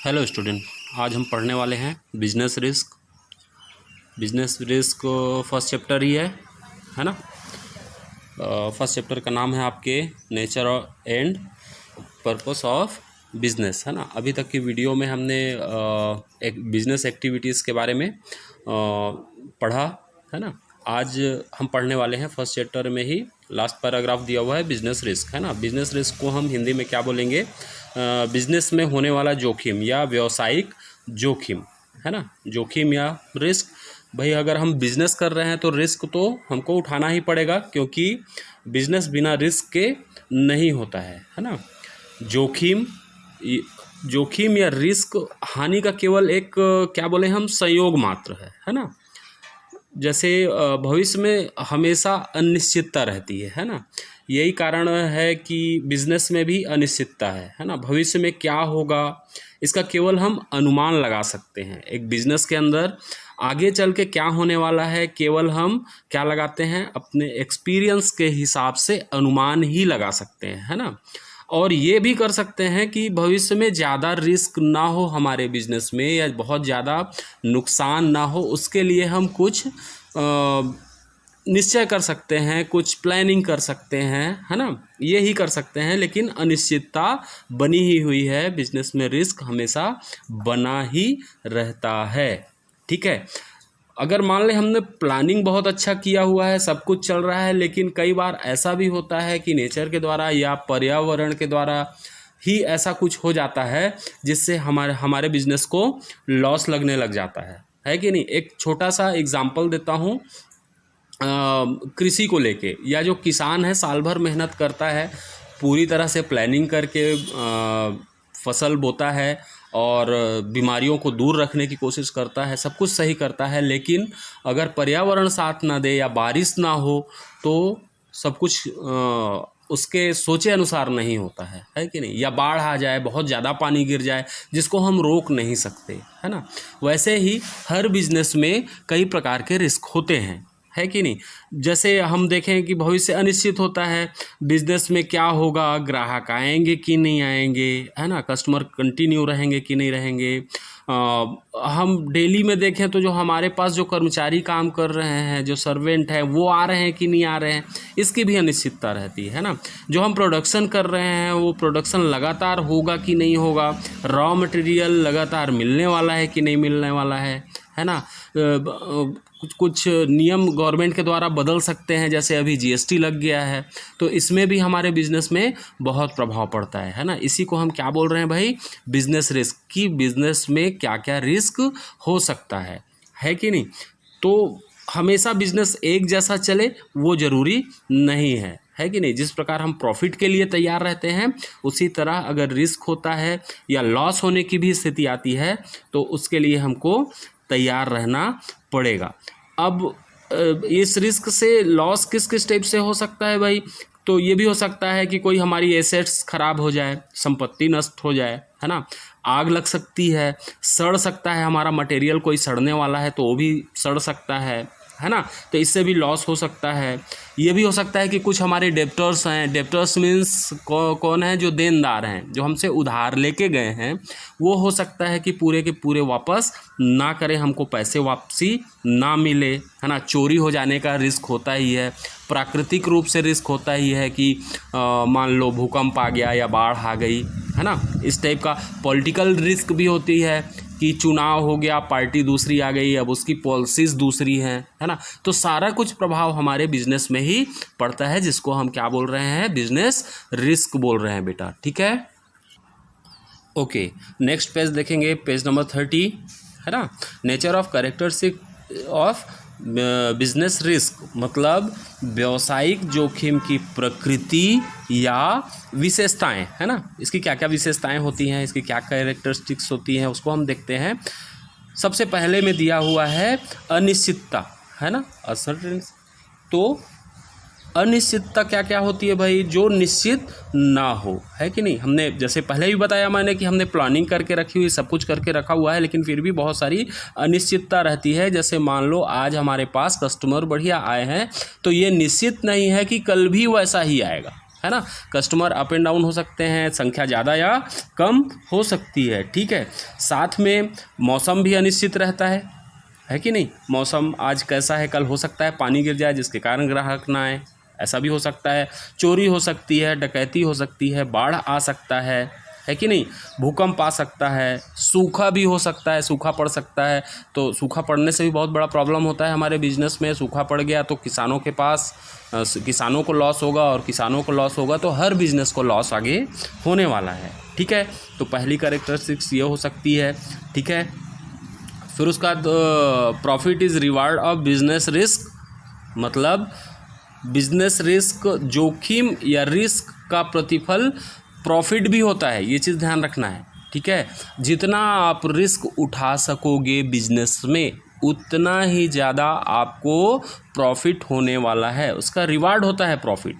Hello student, आज हम पढ़ने वाले हैं business risk. Business risk first chapter ही है ना। फर्स्ट चैप्टर का नाम है आपके nature and purpose of business, है ना। अभी तक की वीडियो में हमने एक बिजनेस एक्टिविटीज़ के बारे में पढ़ा, है ना। आज हम पढ़ने वाले हैं फर्स्ट चैप्टर में ही लास्ट पैराग्राफ दिया हुआ है बिजनेस रिस्क, है ना। बिजनेस रिस्क को हम हिंदी में क्या बोलेंगे? बिजनेस में होने वाला जोखिम या व्यावसायिक जोखिम, है ना। जोखिम या रिस्क, भाई अगर हम बिजनेस कर रहे हैं तो रिस्क तो हमको उठाना ही पड़ेगा, क्योंकि बिजनेस बिना रिस्क के नहीं होता है ना। जोखिम या रिस्क हानि का केवल एक क्या बोले हम संयोग मात्र है ना। जैसे भविष्य में हमेशा अनिश्चितता रहती है ना। यही कारण है कि बिजनेस में भी अनिश्चितता है ना। भविष्य में क्या होगा इसका केवल हम अनुमान लगा सकते हैं। एक बिजनेस के अंदर आगे चल के क्या होने वाला है केवल हम क्या लगाते हैं, अपने एक्सपीरियंस के हिसाब से अनुमान ही लगा सकते हैं, है ना। और ये भी कर सकते हैं कि भविष्य में ज़्यादा रिस्क ना हो हमारे बिजनेस में, या बहुत ज़्यादा नुकसान ना हो, उसके लिए हम कुछ निश्चय कर सकते हैं, कुछ प्लानिंग कर सकते हैं, है ना। ये ही कर सकते हैं, लेकिन अनिश्चितता बनी ही हुई है। बिजनेस में रिस्क हमेशा बना ही रहता है, ठीक है। अगर मान लें हमने प्लानिंग बहुत अच्छा किया हुआ है, सब कुछ चल रहा है, लेकिन कई बार ऐसा भी होता है कि नेचर के द्वारा या पर्यावरण के द्वारा ही ऐसा कुछ हो जाता है जिससे हमारे बिजनेस को लॉस लगने लग जाता है कि नहीं। एक छोटा सा एग्जांपल देता हूँ कृषि को लेके। या जो किसान है साल भर मेहनत करता है, पूरी तरह से प्लानिंग करके फसल बोता है और बीमारियों को दूर रखने की कोशिश करता है, सब कुछ सही करता है, लेकिन अगर पर्यावरण साथ ना दे या बारिश ना हो तो सब कुछ उसके सोचे अनुसार नहीं होता है कि नहीं। या बाढ़ आ जाए, बहुत ज़्यादा पानी गिर जाए जिसको हम रोक नहीं सकते, है ना। वैसे ही हर बिजनेस में कई प्रकार के रिस्क होते हैं, है कि नहीं। जैसे हम देखें कि भविष्य अनिश्चित होता है, बिजनेस में क्या होगा, ग्राहक आएंगे कि नहीं आएंगे, है ना, कस्टमर कंटिन्यू रहेंगे कि नहीं रहेंगे। हम डेली में देखें तो जो हमारे पास जो कर्मचारी काम कर रहे हैं, जो सर्वेंट है, वो आ रहे हैं कि नहीं आ रहे हैं, इसकी भी अनिश्चितता रहती है ना। जो हम प्रोडक्शन कर रहे हैं वो प्रोडक्शन लगातार होगा कि नहीं होगा, रॉ मटेरियल लगातार मिलने वाला है कि नहीं मिलने वाला है ना। कुछ नियम गवर्नमेंट के द्वारा बदल सकते हैं, जैसे अभी जीएसटी लग गया है, तो इसमें भी हमारे बिजनेस में बहुत प्रभाव पड़ता है ना। इसी को हम क्या बोल रहे हैं भाई, बिजनेस रिस्क। कि बिजनेस में क्या क्या रिस्क हो सकता है कि नहीं। तो हमेशा बिजनेस एक जैसा चले वो ज़रूरी नहीं है कि नहीं। जिस प्रकार हम प्रॉफिट के लिए तैयार रहते हैं, उसी तरह अगर रिस्क होता है या लॉस होने की भी स्थिति आती है तो उसके लिए हमको तैयार रहना पड़ेगा। अब इस रिस्क से लॉस किस किस टाइप से हो सकता है भाई? तो ये भी हो सकता है कि कोई हमारी एसेट्स खराब हो जाए, संपत्ति नष्ट हो जाए, है ना। आग लग सकती है, सड़ सकता है, हमारा मटेरियल कोई सड़ने वाला है तो वो भी सड़ सकता है ना। तो इससे भी लॉस हो सकता है। ये भी हो सकता है कि कुछ हमारे डेप्टर्स हैं, डेप्टर्स मीन्स कौन है, जो देनदार हैं, जो हमसे उधार लेके गए हैं, वो हो सकता है कि पूरे के पूरे वापस ना करें, हमको पैसे वापसी ना मिले, है ना। चोरी हो जाने का रिस्क होता ही है। प्राकृतिक रूप से रिस्क होता ही है कि मान लो भूकंप आ गया या बाढ़ आ गई, है ना। इस टाइप का पॉलिटिकल रिस्क भी होती है कि चुनाव हो गया, पार्टी दूसरी आ गई, अब उसकी पॉलिसीज दूसरी हैं, है ना। तो सारा कुछ प्रभाव हमारे बिजनेस में ही पड़ता है, जिसको हम क्या बोल रहे हैं, बिजनेस रिस्क बोल रहे हैं बेटा, ठीक है। ओके, नेक्स्ट पेज देखेंगे, पेज नंबर 30, है ना। Nature of characteristic of business risk, मतलब व्यावसायिक जोखिम की प्रकृति या विशेषताएं, है ना। इसकी क्या क्या विशेषताएं होती हैं, इसकी क्या कैरेक्टरिस्टिक्स होती हैं, उसको हम देखते हैं। सबसे पहले में दिया हुआ है अनिश्चितता, है ना, अनसर्टेनिटी। तो अनिश्चितता क्या क्या होती है भाई? जो निश्चित ना हो, है कि नहीं। हमने जैसे पहले भी बताया मैंने कि हमने प्लानिंग करके रखी हुई, सब कुछ करके रखा हुआ है, लेकिन फिर भी बहुत सारी अनिश्चितता रहती है। जैसे मान लो आज हमारे पास कस्टमर बढ़िया आए हैं, तो ये निश्चित नहीं है कि कल भी वैसा ही आएगा, है ना। कस्टमर अप एंड डाउन हो सकते हैं, संख्या ज़्यादा या कम हो सकती है, ठीक है। साथ में मौसम भी अनिश्चित रहता है कि नहीं। मौसम आज कैसा है, कल हो सकता है पानी गिर जाए जिसके कारण ग्राहक ना आए, ऐसा भी हो सकता है। चोरी हो सकती है, डकैती हो सकती है, बाढ़ आ सकता है कि नहीं। भूकंप आ सकता है, सूखा भी हो सकता है, सूखा पड़ सकता है। तो सूखा पड़ने से भी बहुत बड़ा प्रॉब्लम होता है हमारे बिजनेस में। सूखा पड़ गया तो किसानों के पास किसानों को लॉस होगा, और किसानों को लॉस होगा तो हर बिजनेस को लॉस आगे होने वाला है, ठीक है। तो पहली कैरेक्टरिस्टिक्स ये हो सकती है, ठीक है। फिर उसका profit is reward of business risk, मतलब बिजनेस रिस्क जोखिम या रिस्क का प्रतिफल प्रॉफिट भी होता है, ये चीज़ ध्यान रखना है, ठीक है। जितना आप रिस्क उठा सकोगे बिजनेस में उतना ही ज़्यादा आपको प्रॉफिट होने वाला है, उसका रिवार्ड होता है प्रॉफिट,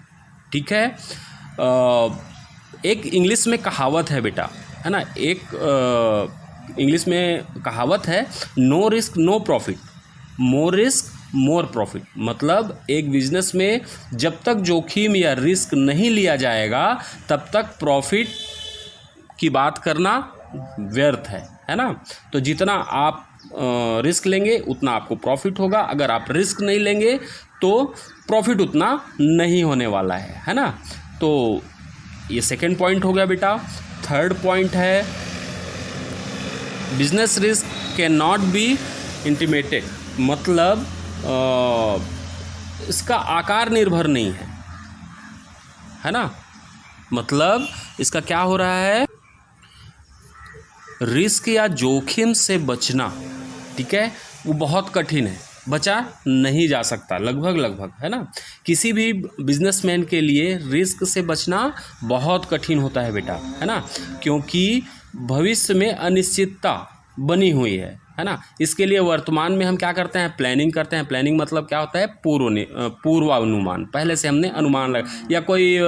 ठीक है। एक इंग्लिश में कहावत है बेटा, है ना, एक इंग्लिश में कहावत है, no risk no profit, more risk more profit. मतलब एक बिजनेस में जब तक जोखिम या रिस्क नहीं लिया जाएगा तब तक प्रॉफिट की बात करना व्यर्थ है ना। तो जितना आप रिस्क लेंगे उतना आपको प्रॉफिट होगा, अगर आप रिस्क नहीं लेंगे तो प्रॉफिट उतना नहीं होने वाला है ना। तो ये सेकंड पॉइंट हो गया बेटा। थर्ड पॉइंट है, business risk can not be intimated, मतलब इसका आकार निर्भर नहीं है ना। मतलब इसका क्या हो रहा है, रिस्क या जोखिम से बचना, ठीक है, वो बहुत कठिन है, बचा नहीं जा सकता लगभग, है ना। किसी भी बिजनेसमैन के लिए रिस्क से बचना बहुत कठिन होता है बेटा, है ना, क्योंकि भविष्य में अनिश्चितता बनी हुई है ना। इसके लिए वर्तमान में हम क्या करते हैं, प्लानिंग करते हैं। प्लानिंग मतलब क्या होता है, पूर्वानुमान, पहले से हमने अनुमान लगा, या कोई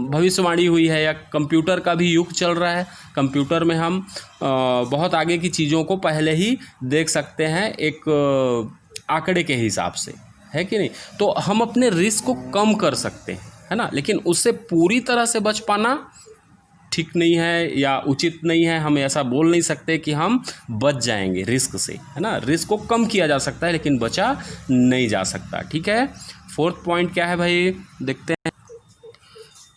भविष्यवाणी हुई है, या कंप्यूटर का भी युग चल रहा है, कंप्यूटर में हम बहुत आगे की चीज़ों को पहले ही देख सकते हैं एक आंकड़े के हिसाब से, है कि नहीं। तो हम अपने रिस्क को कम कर सकते हैं, है ना, लेकिन उससे पूरी तरह से बच पाना ठीक नहीं है या उचित नहीं है। हम ऐसा बोल नहीं सकते कि हम बच जाएंगे रिस्क से, है ना। रिस्क को कम किया जा सकता है लेकिन बचा नहीं जा सकता, ठीक है। फोर्थ पॉइंट क्या है भाई, देखते हैं।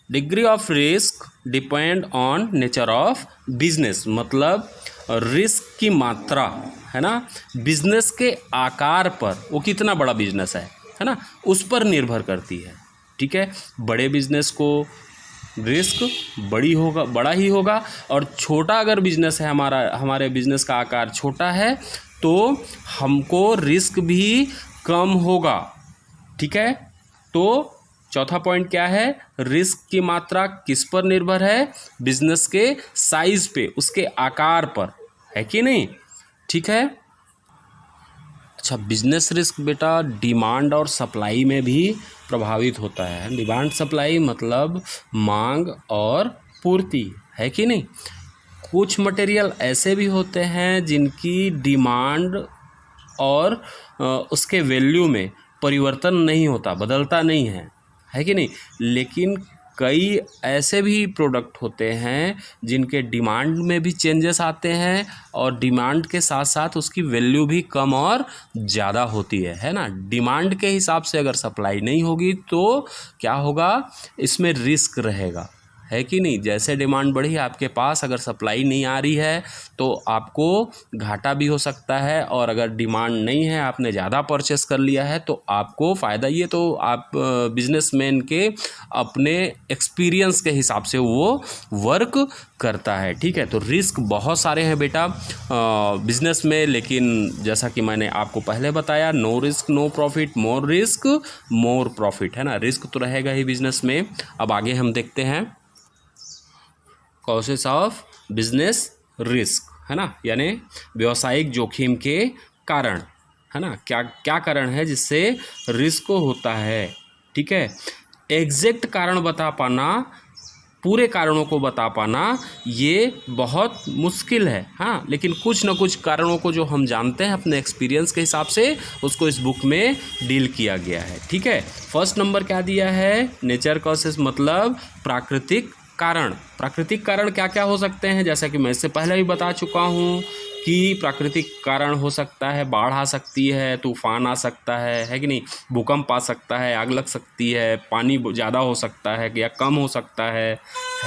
Degree of risk depend on nature of business, मतलब रिस्क की मात्रा, है ना, बिजनेस के आकार पर, वो कितना बड़ा बिजनेस है ना, उस पर निर्भर करती है, ठीक है। बड़े बिजनेस को रिस्क बड़ा ही होगा, और छोटा अगर बिजनेस है हमारे बिजनेस का आकार छोटा है तो हमको रिस्क भी कम होगा, ठीक है। तो चौथा पॉइंट क्या है, रिस्क की मात्रा किस पर निर्भर है, बिजनेस के साइज पे, उसके आकार पर, है कि नहीं, ठीक है। अच्छा, बिजनेस रिस्क बेटा डिमांड और सप्लाई में भी प्रभावित होता है। डिमांड सप्लाई मतलब मांग और पूर्ति, है कि नहीं। कुछ मटेरियल ऐसे भी होते हैं जिनकी डिमांड और उसके वैल्यू में परिवर्तन नहीं होता, बदलता नहीं है कि नहीं। लेकिन कई ऐसे भी प्रोडक्ट होते हैं जिनके डिमांड में भी चेंजेस आते हैं, और डिमांड के साथ साथ उसकी वैल्यू भी कम और ज़्यादा होती है ना। डिमांड के हिसाब से अगर सप्लाई नहीं होगी तो क्या होगा, इसमें रिस्क रहेगा, है कि नहीं। जैसे डिमांड बढ़ी आपके पास, अगर सप्लाई नहीं आ रही है तो आपको घाटा भी हो सकता है, और अगर डिमांड नहीं है, आपने ज़्यादा परचेस कर लिया है तो आपको फ़ायदा। ये तो आप बिजनेसमैन के अपने एक्सपीरियंस के हिसाब से वो वर्क करता है, ठीक है। तो रिस्क बहुत सारे हैं बेटा बिजनेस में, लेकिन जैसा कि मैंने आपको पहले बताया, no risk no profit, more risk more profit, है ना। रिस्क तो रहेगा ही बिजनेस में। अब आगे हम देखते हैं कॉजेस ऑफ बिजनेस रिस्क, है ना, यानी व्यावसायिक जोखिम के कारण, है ना, क्या क्या कारण है जिससे रिस्क होता है, ठीक है। एग्जैक्ट कारण बता पाना पूरे कारणों को बता पाना ये बहुत मुश्किल है। हाँ, लेकिन कुछ न कुछ कारणों को जो हम जानते हैं अपने एक्सपीरियंस के हिसाब से, उसको इस बुक में डील किया गया है। ठीक है, फर्स्ट नंबर क्या दिया है, नेचर कॉसेस मतलब प्राकृतिक कारण। प्राकृतिक कारण क्या क्या हो सकते हैं, जैसा कि मैं इससे पहले भी बता चुका हूँ कि प्राकृतिक कारण हो सकता है बाढ़ आ सकती है, तूफान आ सकता है कि नहीं, भूकंप आ सकता है, आग लग सकती है, पानी ज़्यादा हो सकता है या कम हो सकता है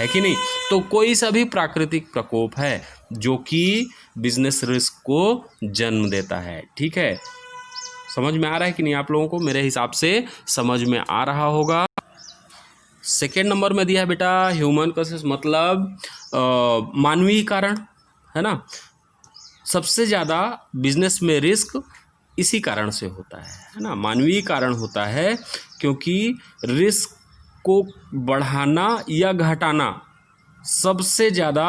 कि नहीं। तो कोई सा भी प्राकृतिक प्रकोप है जो कि बिजनेस रिस्क को जन्म देता है। ठीक है, समझ में आ रहा है कि नहीं आप लोगों को? मेरे हिसाब से समझ में आ रहा होगा। सेकेंड नंबर में दिया है बेटा ह्यूमन कॉसेस मतलब मानवीय कारण, है ना। सबसे ज़्यादा बिजनेस में रिस्क इसी कारण से होता है ना, मानवीय कारण होता है, क्योंकि रिस्क को बढ़ाना या घटाना सबसे ज़्यादा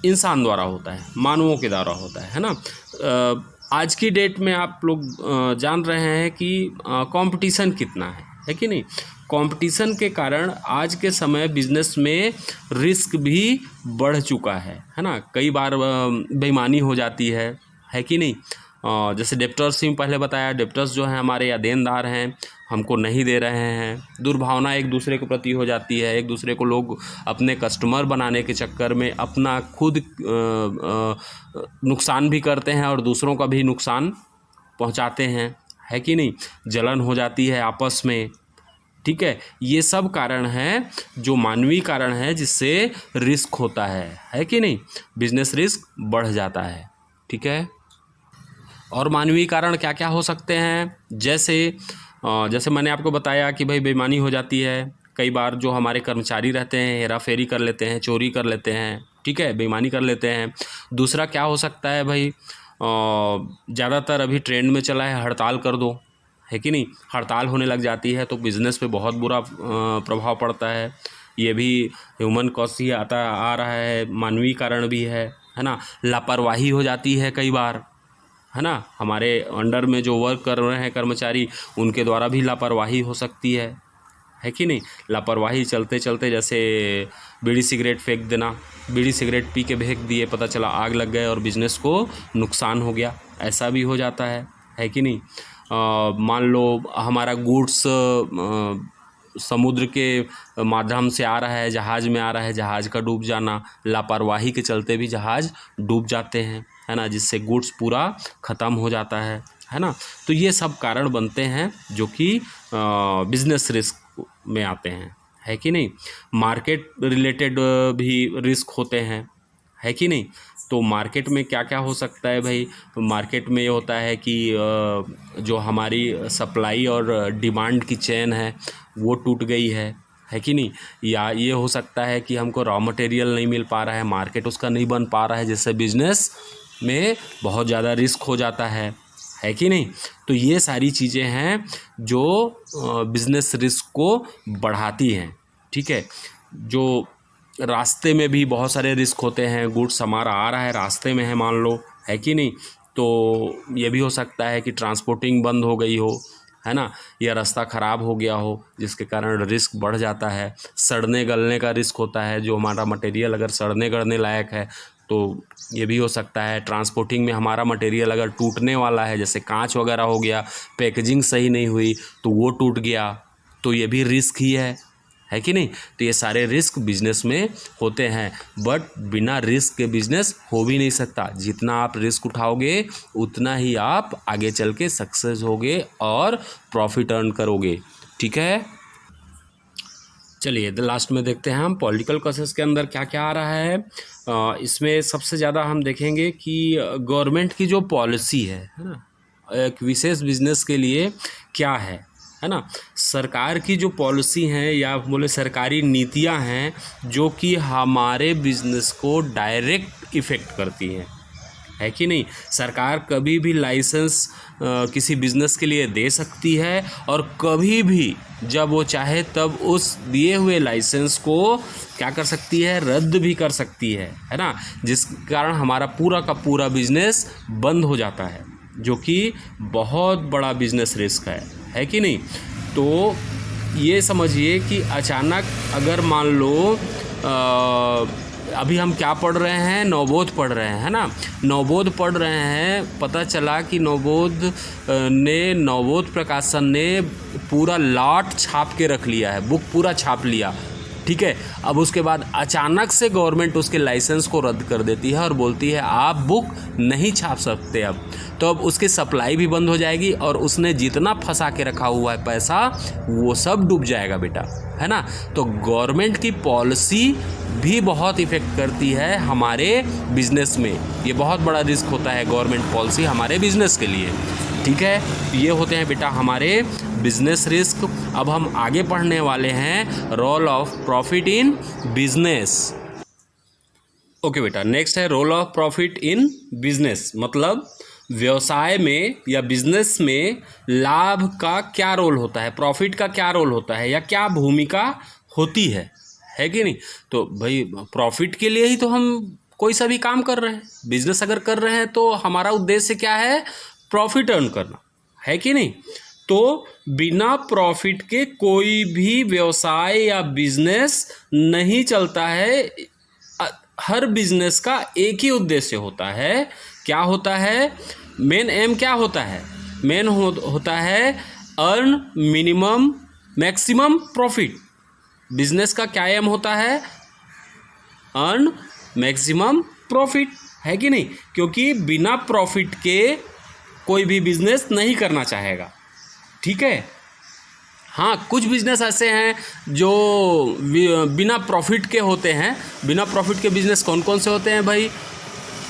इंसान द्वारा होता है, मानवों के द्वारा होता है ना। आज की डेट में आप लोग जान रहे हैं कि कंपटीशन कितना है कि नहीं। कंपटीशन के कारण आज के समय बिजनेस में रिस्क भी बढ़ चुका है ना। कई बार बेईमानी हो जाती है कि नहीं। जैसे डेप्टर्स ही पहले बताया, डेप्टर्स जो हैं हमारे या देनदार हैं, हमको नहीं दे रहे हैं, दुर्भावना एक दूसरे के प्रति हो जाती है। एक दूसरे को लोग अपने कस्टमर बनाने के चक्कर में अपना खुद नुकसान भी करते हैं और दूसरों का भी नुकसान पहुंचाते हैं, है कि नहीं। जलन हो जाती है आपस में। ठीक है, ये सब कारण हैं जो मानवीय कारण है जिससे रिस्क होता है कि नहीं, बिजनेस रिस्क बढ़ जाता है। ठीक है, और मानवीय कारण क्या क्या हो सकते हैं, जैसे मैंने आपको बताया कि भाई बेईमानी हो जाती है। कई बार जो हमारे कर्मचारी रहते हैं हेरा फेरी कर लेते हैं, चोरी कर लेते हैं, ठीक है, बेईमानी कर लेते हैं। दूसरा क्या हो सकता है भाई, ज़्यादातर अभी ट्रेंड में चला है हड़ताल कर दो, है कि नहीं। हड़ताल होने लग जाती है तो बिज़नेस पे बहुत बुरा प्रभाव पड़ता है। ये भी ह्यूमन कॉस्ट ही आ रहा है, मानवीय कारण भी है ना। लापरवाही हो जाती है कई बार, है ना। हमारे अंडर में जो वर्क कर रहे हैं कर्मचारी, उनके द्वारा भी लापरवाही हो सकती है कि नहीं। लापरवाही चलते चलते जैसे बीड़ी सिगरेट फेंक देना, बीड़ी सिगरेट पी के फेंक दिए, पता चला आग लग गए और बिज़नेस को नुकसान हो गया, ऐसा भी हो जाता है कि नहीं। मान लो हमारा गुड्स समुद्र के माध्यम से आ रहा है, जहाज़ में आ रहा है, जहाज़ का डूब जाना, लापरवाही के चलते भी जहाज़ डूब जाते हैं, है ना, जिससे गुड्स पूरा ख़त्म हो जाता है ना। तो ये सब कारण बनते हैं जो कि बिजनेस रिस्क में आते हैं, है कि नहीं। मार्केट रिलेटेड भी रिस्क होते हैं, है कि नहीं। तो मार्केट में क्या क्या हो सकता है भाई, मार्केट में ये होता है कि जो हमारी सप्लाई और डिमांड की चेन है वो टूट गई है कि नहीं। या ये हो सकता है कि हमको रॉ मटेरियल नहीं मिल पा रहा है, मार्केट उसका नहीं बन पा रहा है, जिससे बिजनेस में बहुत ज़्यादा रिस्क हो जाता है कि नहीं। तो ये सारी चीज़ें हैं जो बिजनेस रिस्क को बढ़ाती हैं। ठीक है, जो रास्ते में भी बहुत सारे रिस्क होते हैं, गुड्स हमारा आ रहा है रास्ते में है मान लो, है कि नहीं, तो ये भी हो सकता है कि ट्रांसपोर्टिंग बंद हो गई हो, है ना, या रास्ता ख़राब हो गया हो, जिसके कारण रिस्क बढ़ जाता है। सड़ने गलने का रिस्क होता है, जो हमारा मटेरियल अगर सड़ने गलने लायक है तो ये भी हो सकता है। ट्रांसपोर्टिंग में हमारा मटेरियल अगर टूटने वाला है, जैसे कांच वगैरह हो गया, पैकेजिंग सही नहीं हुई तो वो टूट गया, तो ये भी रिस्क ही है कि नहीं। तो ये सारे रिस्क बिजनेस में होते हैं, बट बिना रिस्क के बिजनेस हो भी नहीं सकता। जितना आप रिस्क उठाओगे उतना ही आप आगे चल के सक्सेस होगे और प्रॉफिट अर्न करोगे। ठीक है, चलिए लास्ट में देखते हैं हम पॉलिटिकल कॉसेस के अंदर क्या क्या आ रहा है। इसमें सबसे ज़्यादा हम देखेंगे कि गवर्नमेंट की जो पॉलिसी है ना, एक विशेष बिजनेस के लिए क्या है ना। सरकार की जो पॉलिसी हैं या बोले सरकारी नीतियां हैं जो कि हमारे बिजनेस को डायरेक्ट इफ़ेक्ट करती हैं, है कि नहीं। सरकार कभी भी लाइसेंस किसी बिज़नेस के लिए दे सकती है और कभी भी जब वो चाहे तब उस दिए हुए लाइसेंस को क्या कर सकती है, रद्द भी कर सकती है ना। जिस कारण हमारा पूरा का पूरा बिज़नेस बंद हो जाता है, जो कि बहुत बड़ा बिज़नेस रिस्क है कि नहीं। तो ये समझिए कि अचानक अगर मान लो अभी हम क्या पढ़ रहे हैं, नवबोध पढ़ रहे हैं, है ना। नवबोध पढ़ रहे हैं, पता चला कि नवबोध प्रकाशन ने पूरा लॉट छाप के रख लिया है, बुक पूरा छाप लिया, ठीक है। अब उसके बाद अचानक से गवर्नमेंट उसके लाइसेंस को रद्द कर देती है और बोलती है आप बुक नहीं छाप सकते अब। तो अब उसकी सप्लाई भी बंद हो जाएगी और उसने जितना फंसा के रखा हुआ है पैसा वो सब डूब जाएगा बेटा, है ना। तो गवर्नमेंट की पॉलिसी भी बहुत इफ़ेक्ट करती है हमारे बिजनेस में। ये बहुत बड़ा रिस्क होता है गवर्नमेंट पॉलिसी हमारे बिजनेस के लिए, ठीक है। ये होते हैं बेटा हमारे बिजनेस रिस्क। अब हम आगे पढ़ने वाले हैं role of profit in business. Okay बेटा, नेक्स्ट है role of profit in business, मतलब व्यवसाय में या बिजनेस में लाभ का क्या रोल होता है, प्रॉफिट का क्या रोल होता है या क्या भूमिका होती है कि नहीं। तो भाई प्रॉफिट के लिए ही तो हम कोई सा भी काम कर रहे हैं, बिजनेस अगर कर रहे हैं तो हमारा उद्देश्य क्या है, प्रॉफिट अर्न करना, है कि नहीं। तो बिना प्रॉफिट के कोई भी व्यवसाय या बिजनेस नहीं चलता है। हर बिजनेस का एक ही उद्देश्य होता है, क्या होता है, मेन एम क्या होता है, मेन होता है earn minimum maximum profit. Business का क्या एम होता है, अर्न मैक्सिमम प्रॉफिट, है कि नहीं। क्योंकि बिना प्रॉफिट के कोई भी बिजनेस नहीं करना चाहेगा, ठीक है। हाँ, कुछ बिजनेस ऐसे हैं जो बिना प्रॉफिट के होते हैं। बिना प्रॉफिट के बिजनेस कौन कौन से होते हैं भाई,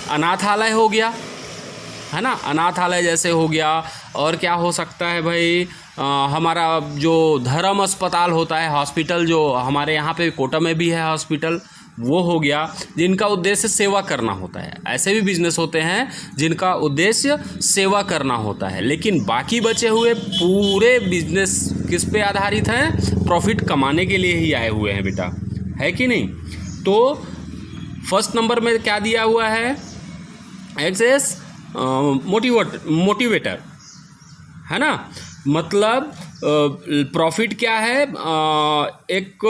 अनाथालय हो गया, है ना, अनाथालय जैसे हो गया। और क्या हो सकता है भाई, हमारा जो धर्म अस्पताल होता है, हॉस्पिटल जो हमारे यहाँ पे कोटा में भी है हॉस्पिटल, वो हो गया, जिनका उद्देश्य सेवा करना होता है। ऐसे भी बिजनेस होते हैं जिनका उद्देश्य सेवा करना होता है। लेकिन बाकी बचे हुए पूरे बिजनेस किस पे आधारित हैं, प्रॉफिट कमाने के लिए ही आए हुए हैं बेटा, है कि नहीं। तो फर्स्ट नंबर में क्या दिया हुआ है, एक्सेस मोटिवेटर, है ना। मतलब प्रॉफिट क्या है, एक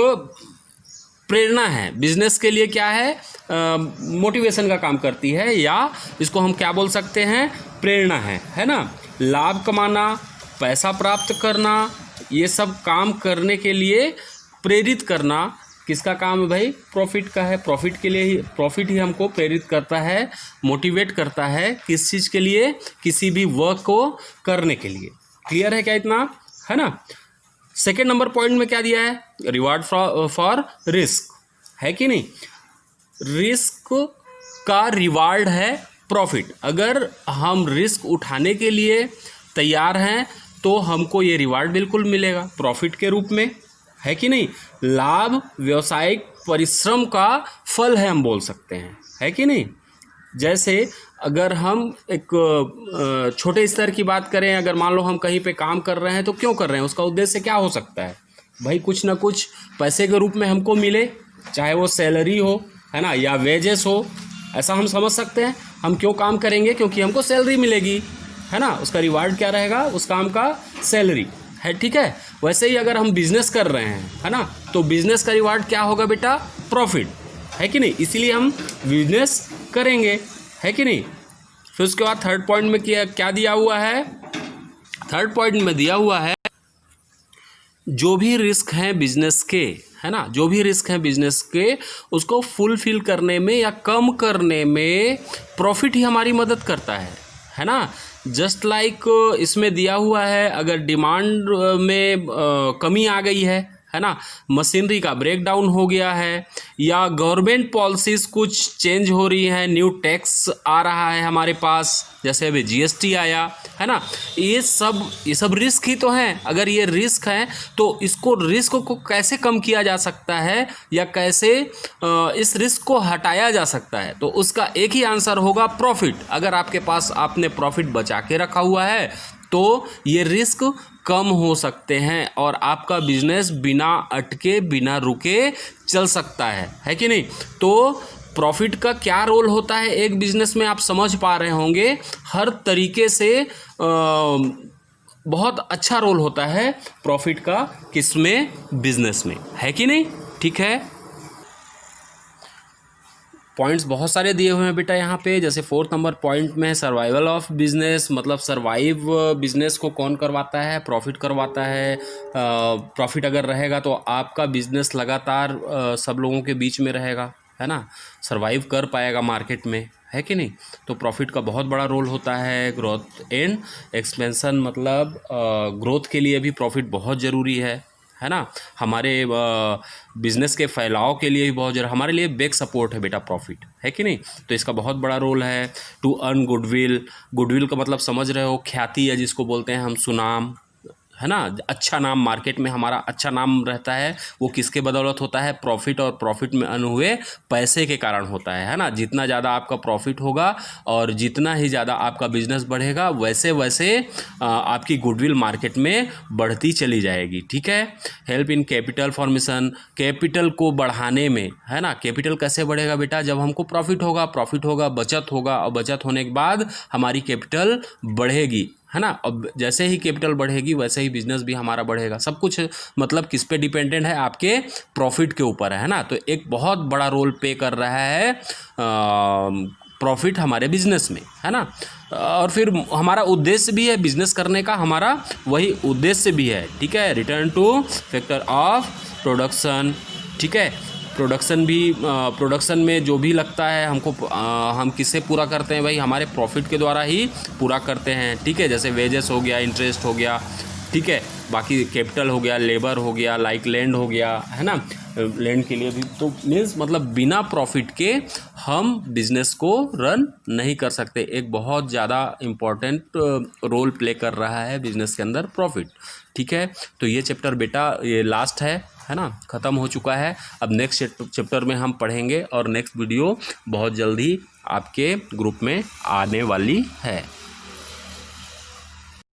प्रेरणा है, बिजनेस के लिए क्या है, मोटिवेशन का काम करती है, या इसको हम क्या बोल सकते हैं, प्रेरणा है ना। लाभ कमाना, पैसा प्राप्त करना, ये सब काम करने के लिए प्रेरित करना किसका काम है भाई, प्रॉफिट का है। प्रॉफिट के लिए ही, प्रॉफिट ही हमको प्रेरित करता है, मोटिवेट करता है, किस चीज़ के लिए, किसी भी वर्क को करने के लिए। क्लियर है क्या इतना, है ना। सेकेंड नंबर पॉइंट में क्या दिया है, रिवार्ड फॉर रिस्क, है कि नहीं। रिस्क का रिवार्ड है प्रॉफिट। अगर हम रिस्क उठाने के लिए तैयार हैं तो हमको ये रिवार्ड बिल्कुल मिलेगा प्रॉफिट के रूप में, है कि नहीं। लाभ व्यावसायिक परिश्रम का फल है, हम बोल सकते हैं, है कि नहीं। जैसे अगर हम एक छोटे स्तर की बात करें, अगर मान लो हम कहीं पे काम कर रहे हैं तो क्यों कर रहे हैं, उसका उद्देश्य क्या हो सकता है भाई, कुछ ना कुछ पैसे के रूप में हमको मिले, चाहे वो सैलरी हो, है ना, या वेजेस हो, ऐसा हम समझ सकते हैं। हम क्यों काम करेंगे, क्योंकि हमको सैलरी मिलेगी, है ना। उसका रिवार्ड क्या रहेगा, उस काम का सैलरी है, ठीक है। वैसे ही अगर हम बिजनेस कर रहे हैं, है ना, तो बिजनेस का रिवार्ड क्या होगा बेटा, प्रॉफिट, है कि नहीं। इसीलिए हम बिजनेस करेंगे, है कि नहीं। फिर उसके बाद थर्ड पॉइंट में क्या दिया हुआ है, थर्ड पॉइंट में दिया हुआ है जो भी रिस्क हैं बिजनेस के, है ना, जो भी रिस्क हैं बिजनेस के, उसको फुलफिल करने में या कम करने में प्रॉफिट ही हमारी मदद करता है ना। जस्ट लाइक इसमें दिया हुआ है, अगर डिमांड में कमी आ गई है ना, मशीनरी का ब्रेकडाउन हो गया है, या गवर्नमेंट पॉलिसीज़ कुछ चेंज हो रही हैं, न्यू टैक्स आ रहा है हमारे पास, जैसे अभी जीएसटी आया, है ना, ये सब रिस्क ही तो हैं। अगर ये रिस्क हैं तो इसको रिस्क को कैसे कम किया जा सकता है या कैसे इस रिस्क को हटाया जा सकता है, तो उसका एक ही आंसर होगा प्रॉफिट। अगर आपके पास आपने प्रॉफिट बचा के रखा हुआ है तो ये रिस्क कम हो सकते हैं और आपका बिजनेस बिना अटके बिना रुके चल सकता है कि नहीं। तो प्रॉफिट का क्या रोल होता है एक बिजनेस में, आप समझ पा रहे होंगे। हर तरीके से बहुत अच्छा रोल होता है प्रॉफिट का, किसमें, बिजनेस में, है कि नहीं। ठीक है, पॉइंट्स बहुत सारे दिए हुए हैं बेटा यहाँ पे। जैसे 4th नंबर पॉइंट में है सर्वाइवल ऑफ बिजनेस, मतलब सर्वाइव बिजनेस को कौन करवाता है? प्रॉफिट करवाता है। प्रॉफिट अगर रहेगा तो आपका बिजनेस लगातार सब लोगों के बीच में रहेगा, है ना, सर्वाइव कर पाएगा मार्केट में, है कि नहीं। तो प्रॉफिट का बहुत बड़ा रोल होता है। ग्रोथ एंड एक्सपेंशन, मतलब ग्रोथ के लिए भी प्रॉफिट बहुत ज़रूरी है ना। हमारे बिजनेस के फैलाव के लिए भी बहुत ज़रूरी, हमारे लिए बैक सपोर्ट है बेटा प्रॉफिट, है कि नहीं। तो इसका बहुत बड़ा रोल है। टू अर्न गुडविल, गुडविल का मतलब समझ रहे हो, ख्याति है जिसको बोलते हैं हम, सुनाम, है ना। अच्छा नाम, मार्केट में हमारा अच्छा नाम रहता है, वो किसके बदौलत होता है? प्रॉफिट, और प्रॉफिट में अर्न हुए पैसे के कारण होता है ना। जितना ज़्यादा आपका प्रॉफिट होगा और जितना ही ज़्यादा आपका बिजनेस बढ़ेगा, वैसे वैसे आपकी गुडविल मार्केट में बढ़ती चली जाएगी, ठीक है। Help in capital formation, capital को बढ़ाने में, है ना। कैपिटल कैसे बढ़ेगा बेटा? जब हमको प्रॉफिट होगा, बचत होगा, और बचत होने के बाद हमारी कैपिटल बढ़ेगी, है ना। अब जैसे ही कैपिटल बढ़ेगी वैसे ही बिजनेस भी हमारा बढ़ेगा। सब कुछ मतलब किस पे डिपेंडेंट है? आपके प्रॉफिट के ऊपर है ना। तो एक बहुत बड़ा रोल प्ले कर रहा है प्रॉफिट हमारे बिजनेस में, है ना। और फिर हमारा उद्देश्य भी है बिजनेस करने का, हमारा वही उद्देश्य भी है, ठीक है। Return two factor of production, ठीक है। प्रोडक्शन भी, प्रोडक्शन में जो भी लगता है हमको, हम किससे पूरा करते हैं भाई? हमारे प्रॉफिट के द्वारा ही पूरा करते हैं, ठीक है। जैसे वेजेस हो गया, इंटरेस्ट हो गया, ठीक है। बाकी कैपिटल हो गया, लेबर हो गया, लाइक लैंड हो गया, है ना। लैंड के लिए भी तो मीन्स मतलब बिना प्रॉफिट के हम बिजनेस को रन नहीं कर सकते। एक बहुत ज़्यादा इम्पॉर्टेंट रोल प्ले कर रहा है बिजनेस के अंदर प्रॉफिट, ठीक है। तो ये चैप्टर बेटा ये लास्ट है ना, ख़त्म हो चुका है। अब नेक्स्ट चैप्टर में हम पढ़ेंगे और नेक्स्ट वीडियो बहुत जल्दी आपके ग्रुप में आने वाली है।